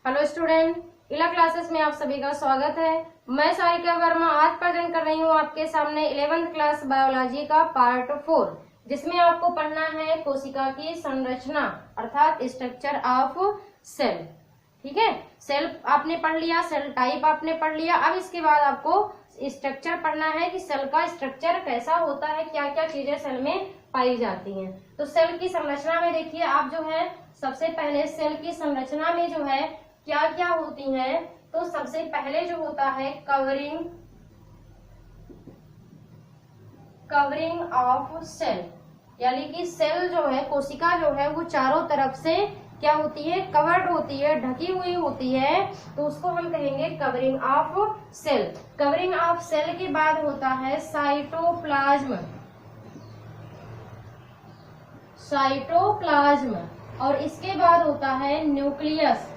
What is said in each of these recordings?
Hello student, इला classes में आप सभी का स्वागत है। मैं सारिका वर्मा आज प्रेजेंट कर रही हूँ आपके सामने 11th क्लास बायोलॉजी का पार्ट 4, जिसमें आपको पढ़ना है कोशिका की संरचना अर्थात स्ट्रक्चर ऑफ सेल। ठीक है, सेल आपने पढ़ लिया, सेल टाइप आपने पढ़ लिया। अब इसके बाद आपको स्ट्रक्चर पढ़ना है कि सेल का स्ट्रक्चर कैसा होता है, क्या क्या चीजें सेल में पाई जाती हैं। तो सेल की संरचना में देखिए आप जो है सबसे पहले सेल की संरचना में जो है क्या क्या होती है। तो सबसे पहले जो होता है कवरिंग ऑफ सेल, यानी कि सेल जो है, कोशिका जो है वो चारों तरफ से क्या होती है, कवर्ड होती है, ढकी हुई होती है। तो उसको हम कहेंगे covering of cell. Covering of cell के बाद होता है साइटोप्लाज्म, और इसके बाद होता है न्यूक्लियस।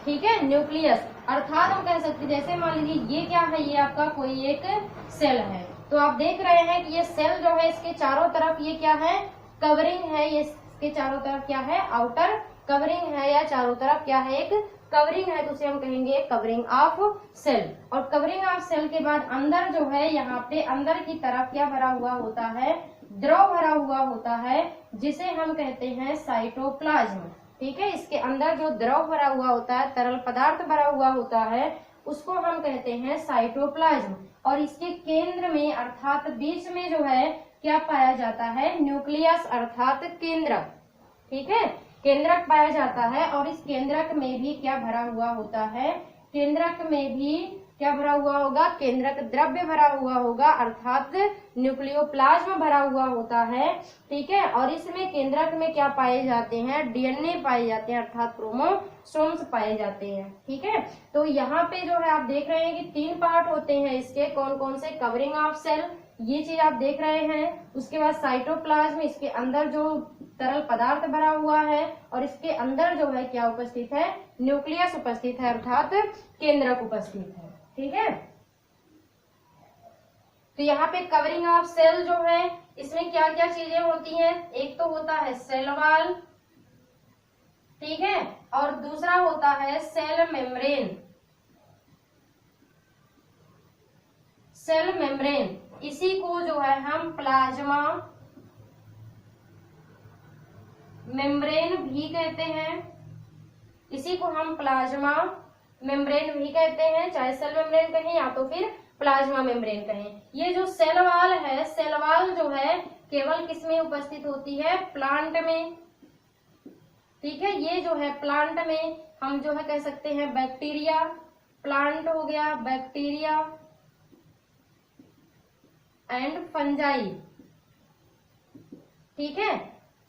ठीक है, न्यूक्लियस अर्थात हम कह सकते हैं, जैसे मान लीजिए ये क्या है, ये आपका कोई एक सेल है। तो आप देख रहे हैं कि ये सेल जो है इसके चारों तरफ ये क्या है, कवरिंग है। ये इसके चारों तरफ क्या है, आउटर कवरिंग है, या चारों तरफ क्या है, एक कवरिंग है। तो उसे हम कहेंगे कवरिंग ऑफ सेल। और कवरिंग ऑफ सेल के बाद अंदर जो है, यहाँ पे अंदर की तरफ क्या भरा हुआ होता है, द्रव भरा हुआ होता है, जिसे हम कहते हैं साइटोप्लाज्म। ठीक है, इसके अंदर जो द्रव भरा हुआ होता है, तरल पदार्थ भरा हुआ होता है, उसको हम कहते हैं साइटोप्लाज्म। और इसके केंद्र में अर्थात बीच में जो है क्या पाया जाता है, न्यूक्लियस अर्थात केंद्रक। ठीक है, केंद्रक पाया जाता है। और इस केंद्रक में भी क्या भरा हुआ होता है, केंद्रक में भी क्या भरा हुआ होगा, केंद्रक द्रव्य भरा हुआ होगा अर्थात न्यूक्लियोप्लाज्म भरा हुआ होता है। ठीक है, और इसमें केंद्रक में क्या पाए जाते हैं, डीएनए पाए जाते हैं अर्थात क्रोमोसोम्स पाए जाते हैं। ठीक है, तो यहाँ पे जो है आप देख रहे हैं कि 3 पार्ट होते हैं इसके, कौन कौन से, कवरिंग ऑफ सेल, ये चीज आप देख रहे हैं। उसके बाद साइटोप्लाज्म, इसके अंदर जो तरल पदार्थ भरा हुआ है, और इसके अंदर जो है क्या उपस्थित है, न्यूक्लियस उपस्थित है अर्थात केंद्रक उपस्थित है। ठीक है, तो यहाँ पे कवरिंग ऑफ सेल जो है इसमें क्या क्या चीजें होती हैं, एक तो होता है सेल वॉल, ठीक है, और दूसरा होता है सेल मेम्ब्रेन। सेल मेम्ब्रेन, इसी को जो है हम प्लाज्मा मेम्ब्रेन भी कहते हैं, इसी को हम प्लाज्मा मेम्ब्रेन भी कहते हैं, चाहे सेल मेम्ब्रेन कहें या तो फिर प्लाज्मा मेम्ब्रेन कहें। ये जो सेल वॉल है, सेल वॉल जो है केवल किस में उपस्थित होती है, प्लांट में। ठीक है, ये जो है प्लांट में हम जो है कह सकते हैं बैक्टीरिया, प्लांट हो गया बैक्टीरिया एंड फंजाई। ठीक है,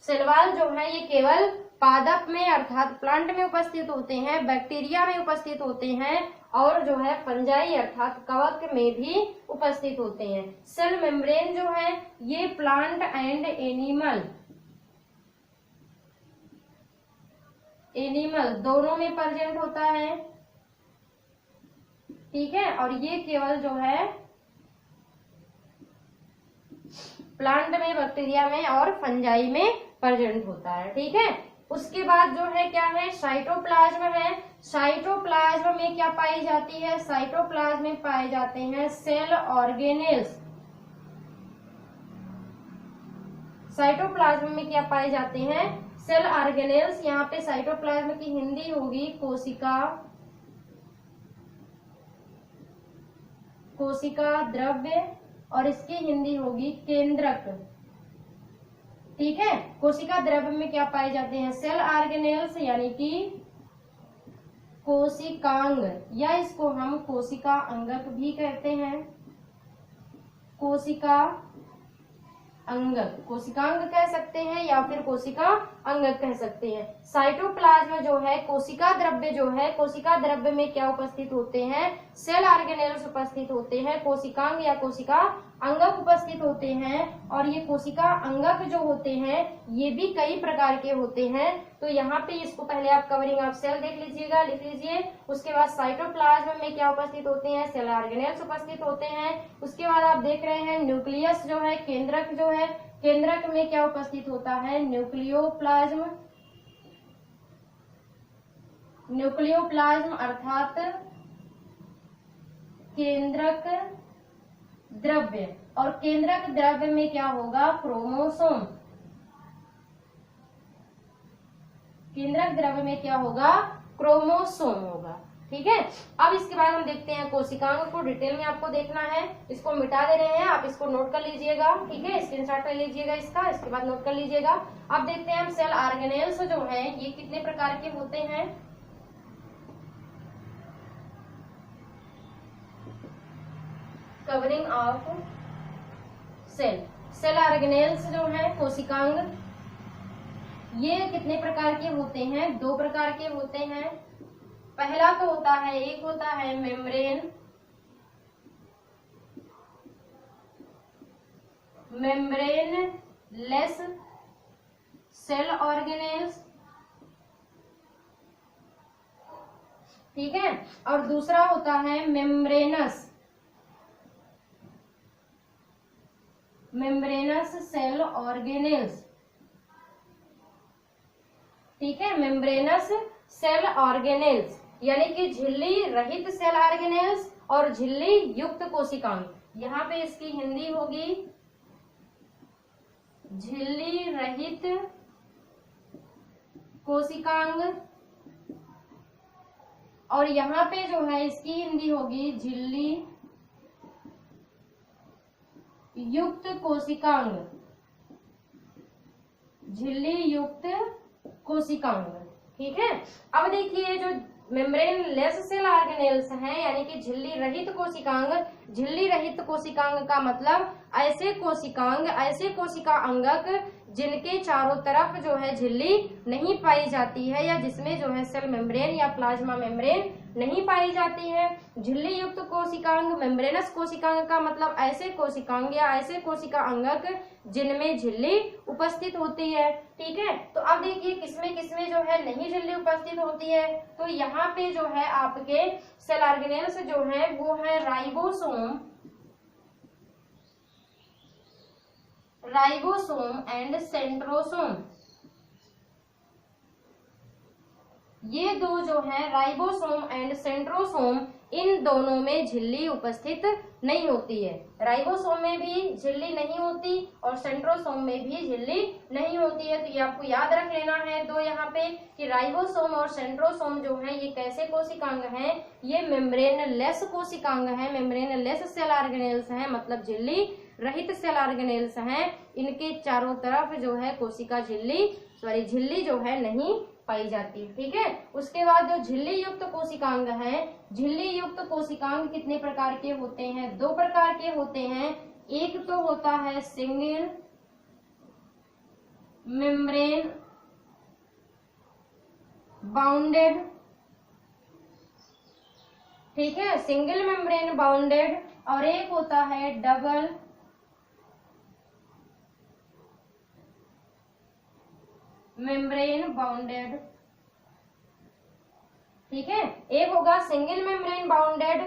सेल वॉल जो है ये केवल पादप में अर्थात प्लांट में उपस्थित होते हैं, बैक्टीरिया में उपस्थित होते हैं, और जो है फंजाई अर्थात कवक में भी उपस्थित होते हैं। सेल मेम्ब्रेन जो है ये प्लांट एंड एनिमल दोनों में प्रेजेंट होता है। ठीक है, और ये केवल जो है प्लांट में, बैक्टीरिया में और फंजाई में प्रेजेंट होता है। ठीक है, उसके बाद जो है क्या है, साइटोप्लाज्म है। साइटोप्लाज्म में क्या पाई जाती है, साइटोप्लाज्म में पाए जाते हैं सेल ऑर्गेनेल्स। साइटोप्लाज्म में क्या पाए जाते हैं, सेल ऑर्गेनेल्स। यहाँ पे साइटोप्लाज्म की हिंदी होगी कोशिका, कोशिका द्रव्य, और इसकी हिंदी होगी केंद्रक। ठीक है, कोशिका द्रव्य में क्या पाए जाते हैं, सेल ऑर्गेनेल्स यानी कि कोशिकांग, या इसको हम कोशिका अंगक भी कहते हैं, कोशिका अंगक, कोशिकांग कह सकते हैं या फिर कोशिका अंगक कह सकते हैं। साइटोप्लाज्म जो है, कोशिका द्रव्य जो है, कोशिका द्रव्य में क्या उपस्थित होते हैं, सेल ऑर्गेनेल्स उपस्थित होते हैं, कोशिकांग या कोशिका अंगक उपस्थित होते हैं। और ये कोशिका अंगक जो होते हैं ये भी कई प्रकार के होते हैं। तो यहाँ पे इसको पहले आप कवरिंग ऑफ सेल देख लीजिएगा, लिख लीजिए। उसके बाद साइटोप्लाज्म में क्या उपस्थित होते हैं, सेल ऑर्गेनेल्स उपस्थित होते हैं। उसके बाद आप देख रहे हैं न्यूक्लियस जो है, केंद्रक जो है, केंद्रक में क्या उपस्थित होता है, न्यूक्लियोप्लाज्म। न्यूक्लियोप्लाज्म अर्थात केंद्रक द्रव्य, और केंद्रक द्रव्य में क्या होगा, क्रोमोसोम। केंद्रक द्रव्य में क्या होगा, क्रोमोसोम होगा। ठीक है, अब इसके बाद हम देखते हैं कोशिकांग को डिटेल में आपको देखना है। इसको मिटा दे रहे हैं, आप इसको नोट कर लीजिएगा। ठीक है, स्क्रीनशॉट कर लीजिएगा इसका, इसके बाद नोट कर लीजिएगा। अब देखते हैं हम सेल ऑर्गेनेल्स जो है ये कितने प्रकार के होते हैं। Covering of cell, cell organelles जो है कोशिकांग, ये कितने प्रकार के होते हैं, दो प्रकार के होते हैं। पहला तो होता है, एक होता है membrane, membrane less cell organelles. ठीक है, और दूसरा होता है मेम्ब्रेनस, मेम्ब्रेनस सेल ऑर्गेनेल्स। ठीक है, मेम्ब्रेनस सेल ऑर्गेनेल्स यानी कि झिल्ली रहित सेल ऑर्गेनेल्स और झिल्ली युक्त कोशिकांग। यहाँ पे इसकी हिंदी होगी झिल्ली रहित कोशिकांग, और यहाँ पे जो है इसकी हिंदी होगी झिल्ली युक्त कोशिकांग, झिल्ली युक्त कोशिकांग। ठीक है, अब देखिए जो मेम्ब्रेन लेस सेल ऑर्गेनेल्स हैं यानी कि झिल्ली रहित कोशिकांग, झिल्ली रहित कोशिकांग का मतलब ऐसे कोशिकांग, ऐसे कोशिका अंगक जिनके चारों तरफ जो है झिल्ली नहीं पाई जाती है, या जिसमें जो है सेल मेम्ब्रेन या प्लाज्मा मेम्ब्रेन नहीं पाई जाती है। झिल्ली युक्त कोशिकांग, मेम्ब्रेनस कोशिकांग का मतलब ऐसे कोशिकांग या ऐसे कोशिका अंगक जिनमें झिल्ली उपस्थित होती है। ठीक है, तो अब देखिए किसमें किसमें जो है नहीं झिल्ली उपस्थित होती है। तो यहाँ पे जो है आपके सेल ऑर्गेनेल्स जो है वो है राइबोसोम, राइबोसोम एंड सेंट्रोसोम। ये दो जो है राइबोसोम एंड सेंट्रोसोम, इन दोनों में झिल्ली उपस्थित नहीं होती है। राइबोसोम में भी झिल्ली नहीं होती और सेंट्रोसोम में भी झिल्ली नहीं होती है। तो ये आपको याद रख लेना है दो यहाँ पे कि राइबोसोम और सेंट्रोसोम जो है ये कैसे कोशिकांग हैं, ये मेम्ब्रेन लेस कोशिकांग है, मेम्ब्रेन लेस सेल ऑर्गेनेल्स हैं, मतलब झिल्ली रहित सेल ऑर्गेनेल्स हैं। इनके चारों तरफ जो है कोशिका झिल्ली जो है नहीं पाई जाती। ठीक है, उसके बाद जो झिल्ली युक्त कोशिकांग है, झिल्ली युक्त कोशिकांग कितने प्रकार के होते हैं, दो प्रकार के होते हैं। एक तो होता है सिंगल मेम्ब्रेन बाउंडेड। ठीक है, सिंगल मेम्ब्रेन बाउंडेड, और एक होता है डबल मेम्ब्रेन बाउंडेड। ठीक है, एक होगा single membrane bounded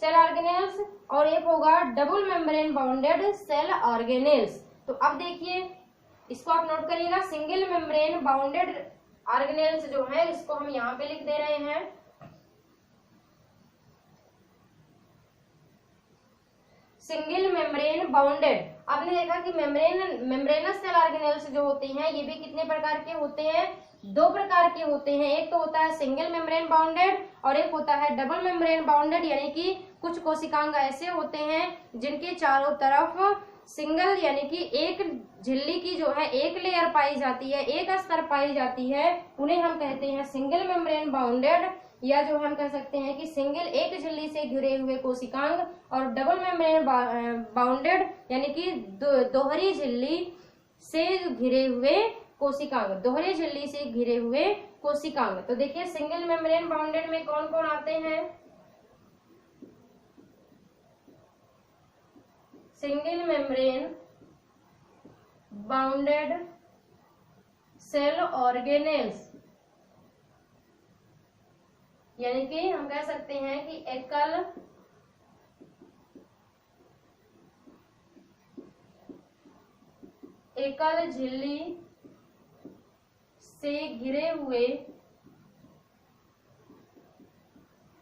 cell organelles और एक होगा double membrane bounded cell organelles. तो अब देखिए इसको आप नोट करिएगा, सिंगल मेम्ब्रेन बाउंडेड ऑर्गेनेल्स जो है इसको हम यहाँ पे लिख दे रहे हैं। सिंगल मेम्ब्रेन बाउंडेड, आपने देखा कि मेम्ब्रेनस सेल ऑर्गेनेल्स जो होते हैं ये भी कितने प्रकार के होते हैं, दो प्रकार के होते हैं। एक तो होता है सिंगल मेम्ब्रेन बाउंडेड और एक होता है डबल मेम्ब्रेन बाउंडेड, यानी कि कुछ कोशिकांग ऐसे होते हैं जिनके चारों तरफ सिंगल यानी कि एक झिल्ली की जो है एक लेयर पाई जाती है, एक स्तर पाई जाती है, उन्हें हम कहते हैं सिंगल मेम्ब्रेन बाउंडेड, या जो हम कह सकते हैं कि सिंगल एक झिल्ली से घिरे हुए कोशिकांग। और डबल मेम्ब्रेन बाउंडेड यानी कि दोहरी झिल्ली से घिरे हुए कोशिकांग, दोहरे झिल्ली से घिरे हुए कोशिकांग। तो देखिए सिंगल मेम्ब्रेन बाउंडेड में कौन कौन आते हैं, single membrane bounded cell organelles, यानी कि हम कह सकते हैं कि एकल झिल्ली से घिरे हुए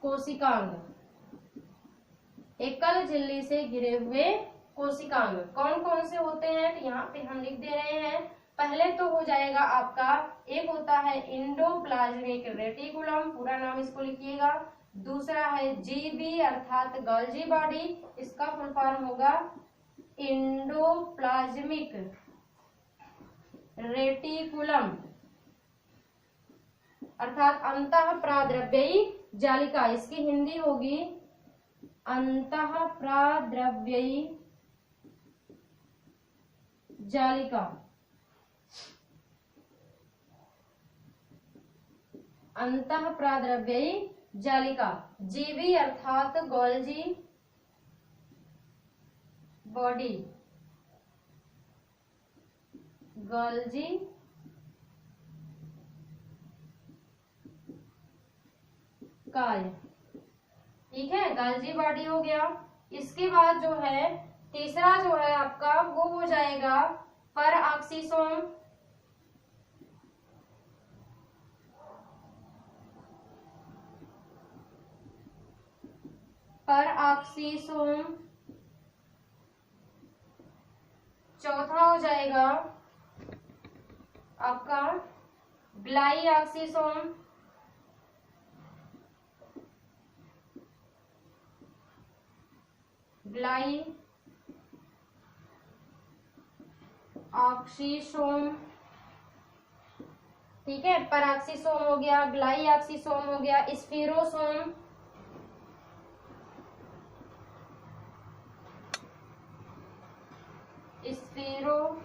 कोशिकांग, एकल झिल्ली से घिरे हुए कोशिकांग कौन कौन से होते हैं, तो यहाँ पे हम लिख दे रहे हैं। पहले तो हो जाएगा आपका, एक होता है एंडोप्लाज्मिक रेटिकुलम, पूरा नाम इसको लिखिएगा। दूसरा है जीबी अर्थात गोल्जी बॉडी, इसका फुल फॉर्म होगा एंडोप्लाज्मिक रेटिकुलम अर्थात अंतःप्राद्रव्यी जालिका, इसकी हिंदी होगी अंतःप्राद्रव्यी जालिका, अंतःप्राद्रव्यी जालिका। जीबी अर्थात गोल्जी बॉडी, गोल्जी काय, ठीक है, गोल्जी बॉडी हो गया। इसके बाद जो है तीसरा जो है आपका वो हो जाएगा परऑक्सीसोम, परऑक्सीसोम। चौथा हो जाएगा आपका ग्लाइऑक्सीसोम, ग्लाइऑक्सीसोम, ठीक है, परऑक्सीसोम हो गया, ग्लाइऑक्सीसोम हो गया, स्फीरोसोम, स्फीरोसोम,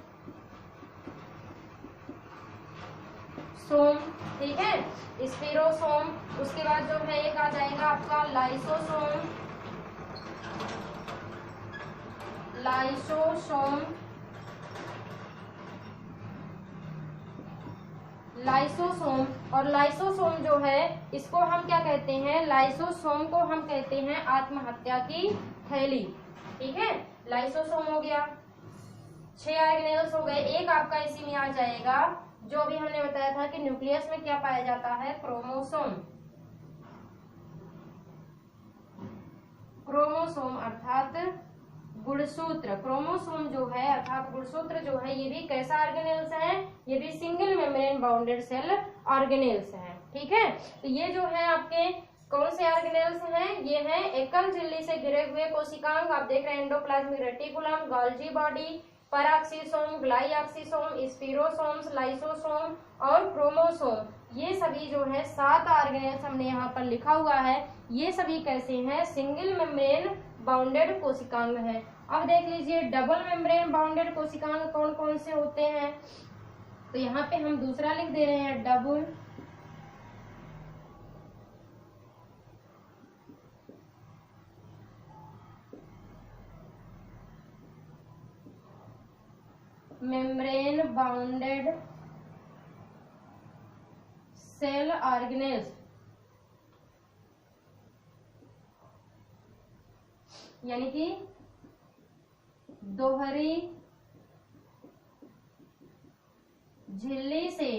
ठीक है, स्फीरोसोम। उसके बाद जो है एक आ जाएगा आपका लाइसोसोम, लाइसोसोम, लाइसोसोम। और लाइसोसोम जो है इसको हम क्या कहते हैं, लाइसोसोम को हम कहते हैं आत्महत्या की थैली, ठीक है, लाइसोसोम हो गया। 6 ऑर्गेनेल्स हो गए। एक आपका इसी में आ जाएगा जो अभी हमने बताया था कि न्यूक्लियस में क्या पाया जाता है, क्रोमोसोम, क्रोमोसोम अर्थात गुणसूत्र। क्रोमोसोम जो है अर्थात गुणसूत्र जो है ये भी कैसा ऑर्गेनेल्स है, ये भी single membrane bounded cell organelles है, ठीक है। तो ये जो है आपके कौन से ऑर्गेनेल्स हैं, ये हैं एकल झिल्ली से घिरे हुए कोशिकांग, आप देख रहे हैं endoplasmic reticulum, Golgi body, peroxisome, glyoxysome, spherosomes, lysosome और क्रोमोसोम। ये सभी जो है 7 ऑर्गेनेल्स हमने यहाँ पर लिखा हुआ है। ये सभी कैसे हैं, सिंगल मेम्ब्रेन बाउंडेड कोशिकांग है। अब देख लीजिए डबल मेम्ब्रेन बाउंडेड कोशिकांग कौन कौन से होते हैं, तो यहाँ पे हम दूसरा लिख दे रहे हैं, double membrane bounded cell organelles, यानी कि दोहरी झिल्ली से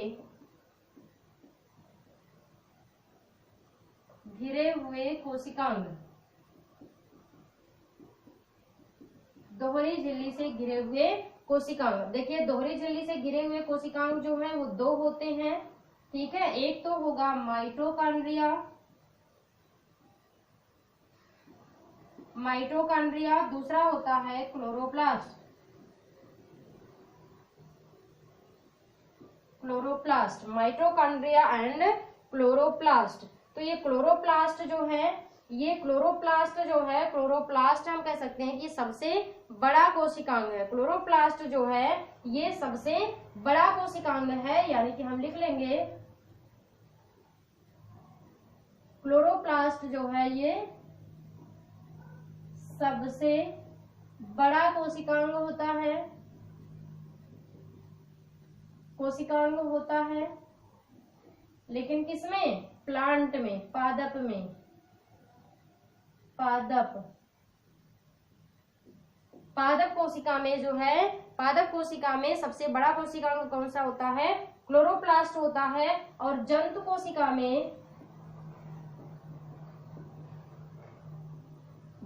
घिरे हुए कोशिकांग, दोहरी झिल्ली से घिरे हुए कोशिकांग। देखिए दोहरी झिल्ली से घिरे हुए कोशिकांग जो है वो 2 होते हैं, ठीक है। एक तो होगा माइटोकॉन्ड्रिया, माइटोकॉन्ड्रिया, दूसरा होता है chloroplast, chloroplast, mitochondria and chloroplast. तो ये क्लोरोप्लास्ट जो है, ये क्लोरोप्लास्ट जो है, क्लोरोप्लास्ट हम कह सकते हैं कि सबसे बड़ा कोशिकांग है। क्लोरोप्लास्ट जो है ये सबसे बड़ा कोशिकांग है, यानी कि हम लिख लेंगे क्लोरोप्लास्ट जो है ये सबसे बड़ा कोशिकांग होता है, कोशिकांग होता है। लेकिन किसमें, प्लांट में, पादप में, पादप कोशिका में जो है, पादप कोशिका में सबसे बड़ा कोशिकांग कौन सा होता है, क्लोरोप्लास्ट होता है। और जंतु कोशिका में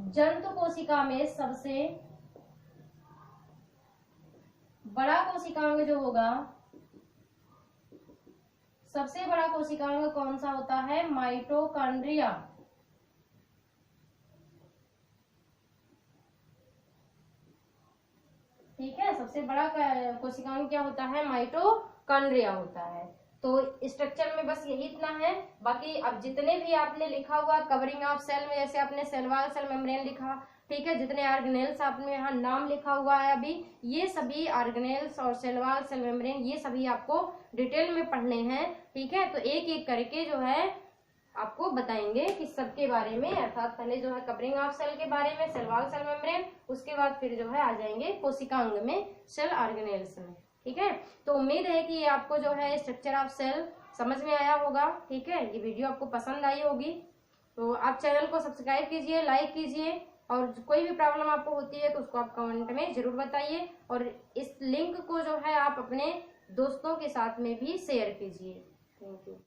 जंतु कोशिका में सबसे बड़ा कोशिकांग जो होगा, सबसे बड़ा कोशिकांग कौन सा होता है? माइटोकॉन्ड्रिया। ठीक है, सबसे बड़ा कोशिकांग क्या होता है? माइटोकॉन्ड्रिया होता है। तो स्ट्रक्चर में बस यही इतना है। बाकी अब जितने भी आपने लिखा हुआ कवरिंग ऑफ सेल में, जैसे आपने सेल वॉल, सेल मेम्ब्रेन लिखा, ठीक है, जितने ऑर्गेनेल्स आपने यहाँ नाम लिखा हुआ है अभी, ये सभी ऑर्गेनेल्स और सेल वॉल, सेल मेम्ब्रेन, ये सभी आपको डिटेल में पढ़ने हैं। ठीक है, तो एक एक करके जो है आपको बताएंगे कि सबके बारे में, अर्थात पहले जो है कवरिंग ऑफ सेल के बारे में, सेल वॉल, सेल मेम्ब्रेन, उसके बाद फिर जो है आ जाएंगे कोशिकांग में, सेल ऑर्गेनेल्स में। ठीक है, तो उम्मीद है कि ये आपको जो है स्ट्रक्चर ऑफ सेल समझ में आया होगा। ठीक है, ये वीडियो आपको पसंद आई होगी। तो आप चैनल को सब्सक्राइब कीजिए, लाइक कीजिए, और कोई भी प्रॉब्लम आपको होती है तो उसको आप कमेंट में जरूर बताइए, और इस लिंक को जो है आप अपने दोस्तों के साथ में भी शेयर कीजिए। Thank you.